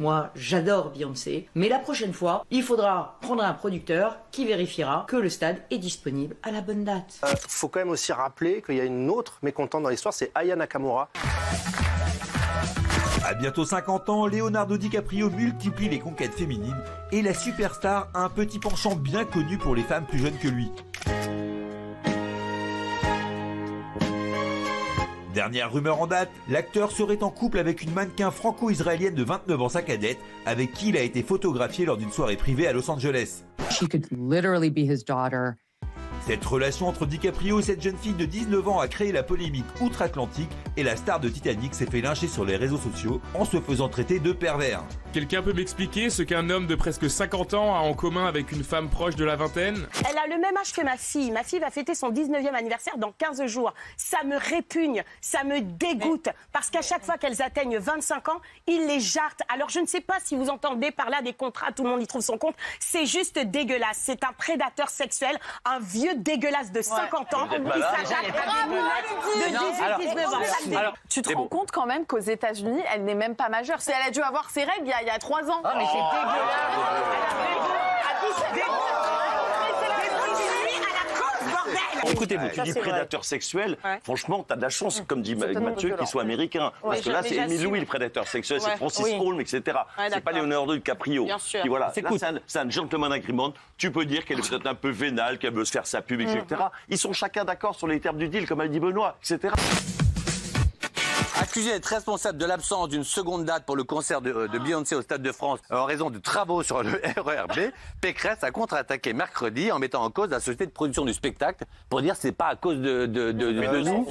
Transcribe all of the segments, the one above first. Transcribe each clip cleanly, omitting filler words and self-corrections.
moi j'adore Beyoncé, mais la prochaine fois, il faudra prendre un producteur qui vérifiera que le stade est disponible à la bonne date. Faut quand même aussi rappeler qu'il y a une autre mécontente dans l'histoire, c'est Aya Nakamura. À bientôt 50 ans, Leonardo DiCaprio multiplie les conquêtes féminines et la superstar a un petit penchant bien connu pour les femmes plus jeunes que lui. Dernière rumeur en date, l'acteur serait en couple avec une mannequin franco-israélienne de 29 ans, sa cadette, avec qui il a été photographié lors d'une soirée privée à Los Angeles. She could literally be his daughter. Cette relation entre DiCaprio et cette jeune fille de 19 ans a créé la polémique outre-Atlantique et la star de Titanic s'est fait lyncher sur les réseaux sociaux en se faisant traiter de pervers. Quelqu'un peut m'expliquer ce qu'un homme de presque 50 ans a en commun avec une femme proche de la vingtaine? Elle a le même âge que ma fille. Ma fille va fêter son 19e anniversaire dans 15 jours. Ça me répugne, ça me dégoûte. Parce qu'à chaque fois qu'elles atteignent 25 ans, ils les jartent. Alors je ne sais pas si vous entendez par là des contrats, tout le monde y trouve son compte. C'est juste dégueulasse. C'est un prédateur sexuel, un vieux dégueulasse de 50 ans. Il s'attaque à des de 18-19 ans. Alors, tu te rends compte quand même qu'aux États-Unis, elle n'est même pas majeure. Si elle a dû avoir ses règles il y a 3 ans. Oh, mais c'est dégueulasse. Écoutez-vous, tu dis prédateur sexuel, franchement, t'as de la chance, comme dit Mathieu, qu'il soit américain. Parce que là, c'est Emile Louis, le prédateur sexuel, c'est Francis Holm, etc. C'est pas Leonardo DiCaprio. Puis voilà, c'est un gentleman agreement. Tu peux dire qu'elle est peut-être un peu vénale, qu'elle veut se faire sa pub, etc. Ils sont chacun d'accord sur les termes du deal, comme a dit Benoît, etc. Accusée d'être responsable de l'absence d'une seconde date pour le concert de Beyoncé au Stade de France en raison de travaux sur le RER B, Pécresse a contre-attaqué mercredi en mettant en cause la société de production du spectacle pour dire que c'est pas à cause de nous.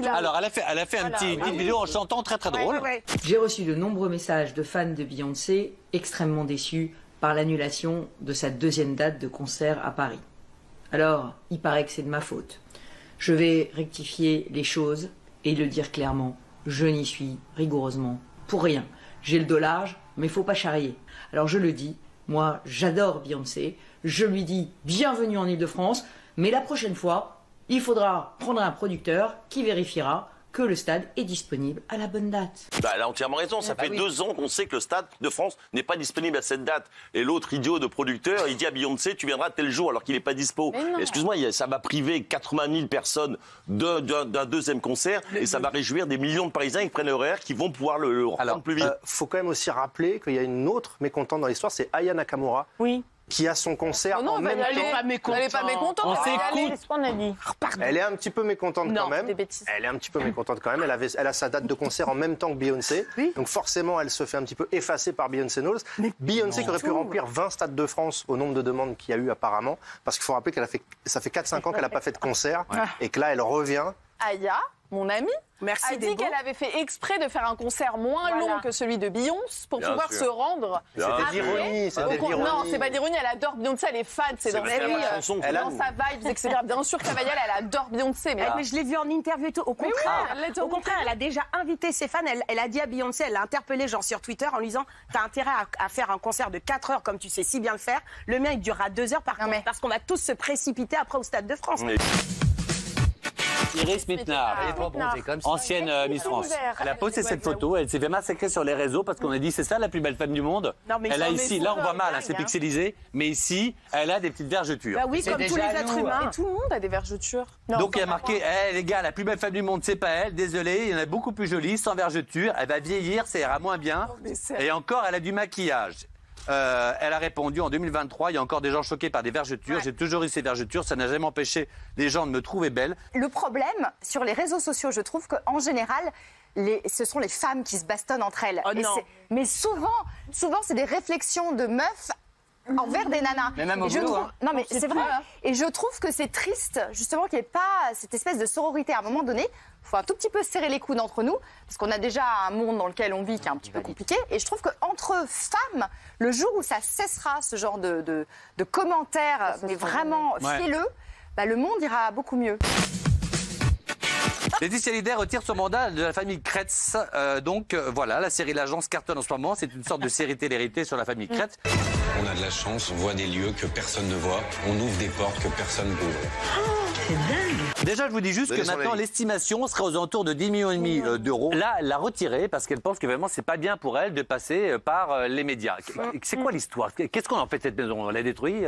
Alors elle a fait une petite vidéo en chantant très drôle. J'ai reçu de nombreux messages de fans de Beyoncé extrêmement déçus par l'annulation de sa deuxième date de concert à Paris. Alors, il paraît que c'est de ma faute. Je vais rectifier les choses et le dire clairement, je n'y suis rigoureusement pour rien. J'ai le dos large, mais faut pas charrier. Alors je le dis, moi j'adore Beyoncé, je lui dis bienvenue en Ile-de-France, mais la prochaine fois, il faudra prendre un producteur qui vérifiera que le stade est disponible à la bonne date. Bah, elle a entièrement raison, ça fait 2 ans qu'on sait que le Stade de France n'est pas disponible à cette date. Et l'autre idiot de producteur, il dit à Beyoncé, tu viendras tel jour alors qu'il n'est pas dispo. Excuse-moi, ça va priver 80 000 personnes d'un deuxième concert et ça va réjouir des millions de Parisiens qui prennent le RER qui vont pouvoir le reprendre plus vite. Faut quand même aussi rappeler qu'il y a une autre mécontente dans l'histoire, c'est Aya Nakamura. Oui. Qui a son concert en même temps. Elle n'est pas mécontente. On s'écoute. Elle est un petit peu mécontente quand même. Des bêtises. Elle est un petit peu mécontente quand même. Elle a sa date de concert en même temps que Beyoncé. Oui. Donc forcément, elle se fait un petit peu effacer par Beyoncé Knowles. Beyoncé qui aurait pu remplir 20 stades de France au nombre de demandes qu'il y a eu apparemment. Parce qu'il faut rappeler ça fait 4-5 ans qu'elle n'a pas fait de concert. Et que là, elle revient. Aya, mon amie, a dit qu'elle avait fait exprès de faire un concert moins long que celui de Beyoncé pour pouvoir se rendre. C'était de l'ironie. Non, c'est pas d'ironie, elle adore Beyoncé, elle est fan, c'est dans sa vibe, etc. Bien sûr qu'Avaya, elle adore Beyoncé. Mais je l'ai vue en interview et tout. Au contraire, elle a déjà invité ses fans. Elle a dit à Beyoncé, elle l'a interpellé genre sur Twitter en lui disant t'as intérêt à faire un concert de 4 heures comme tu sais si bien le faire. Le mien, il durera 2 heures par contre, parce qu'on va tous se précipiter après au Stade de France. Iris Mittenard, ancienne Miss France. Elle a posté cette photo, elle s'est fait massacrer sur les réseaux parce qu'on a dit c'est ça la plus belle femme du monde. Elle a ici, là on voit mal, c'est pixelisé, mais ici elle a des petites vergetures. Bah oui, comme tous les êtres humains. Et tout le monde a des vergetures. Donc il y a marqué, les gars, la plus belle femme du monde c'est pas elle, désolé, il y en a beaucoup plus jolies, sans vergetures, elle va vieillir, ça ira moins bien. Et encore elle a du maquillage. Elle a répondu en 2023, il y a encore des gens choqués par des vergetures. J'ai toujours eu ces vergetures, ça n'a jamais empêché les gens de me trouver belle. Le problème sur les réseaux sociaux, je trouve qu'en général, ce sont les femmes qui se bastonnent entre elles. Mais souvent, c'est des réflexions de meufs envers des nanas. Mais même au boulot, Non mais c'est vrai. Et je trouve que c'est triste justement qu'il n'y ait pas cette espèce de sororité. À un moment donné, il faut un tout petit peu serrer les coudes entre nous parce qu'on a déjà un monde dans lequel on vit qui est un petit peu compliqué. Et je trouve qu'entre femmes, le jour où ça cessera ce genre de commentaires, mais vraiment fielleux, le monde ira beaucoup mieux. Laetitia Hallyday retire son mandat de la famille Kretz. Voilà, la série L'Agence cartonne en ce moment. C'est une sorte de série télé-réalité sur la famille Kretz. On a de la chance, on voit des lieux que personne ne voit. On ouvre des portes que personne n'ouvre. C'est dingue. Déjà, je vous dis juste que maintenant, l'estimation serait aux alentours de 10,5 millions d'euros. Là, elle l'a retirée parce qu'elle pense que vraiment, c'est pas bien pour elle de passer par les médias. C'est quoi l'histoire? Qu'est-ce qu'on en fait de cette maison? On l'a détruite?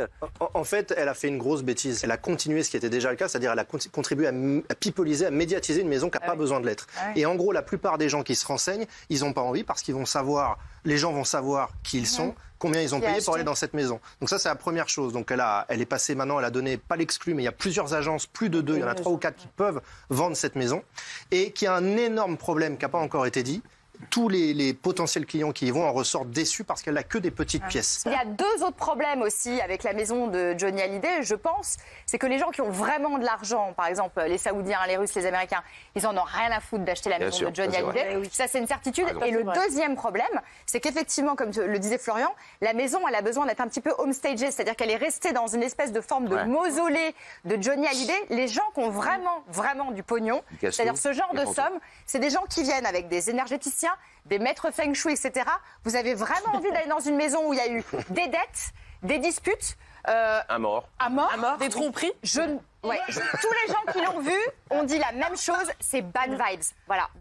En fait, elle a fait une grosse bêtise. Elle a continué ce qui était déjà le cas, c'est-à-dire elle a contribué à pipoliser, à médiatiser une maison qui n'a pas besoin de l'être. Et en gros, la plupart des gens qui se renseignent, ils n'ont pas envie parce qu'ils vont savoir, les gens vont savoir qui ils sont, combien ils ont payé pour aller dans cette maison. Donc ça, c'est la première chose. Donc elle est passée maintenant, elle a donné, pas l'exclu, mais il y a plusieurs agences, plus de 2, il y en a 3 ou 4 qui peuvent vendre cette maison. Et qui a un énorme problème qui n'a pas encore été dit. Tous les potentiels clients qui y vont en ressortent déçus parce qu'elle n'a que des petites pièces. Il y a 2 autres problèmes aussi avec la maison de Johnny Hallyday, je pense. C'est que les gens qui ont vraiment de l'argent, par exemple les Saoudiens, les Russes, les Américains, ils en ont rien à foutre d'acheter la maison de Johnny Hallyday. Ça, c'est une certitude. Et le deuxième problème, c'est qu'effectivement, comme le disait Florian, la maison, elle a besoin d'être un petit peu homestagée, c'est-à-dire qu'elle est restée dans une espèce de forme de mausolée de Johnny Hallyday. Les gens qui ont vraiment du pognon, c'est-à-dire ce genre de somme, c'est des gens qui viennent avec des énergéticiens, des maîtres feng shui, etc. Vous avez vraiment envie d'aller dans une maison où il y a eu des dettes, des disputes, un mort, des tromperies. Tous les gens qui l'ont vu ont dit la même chose, c'est bad vibes. Voilà.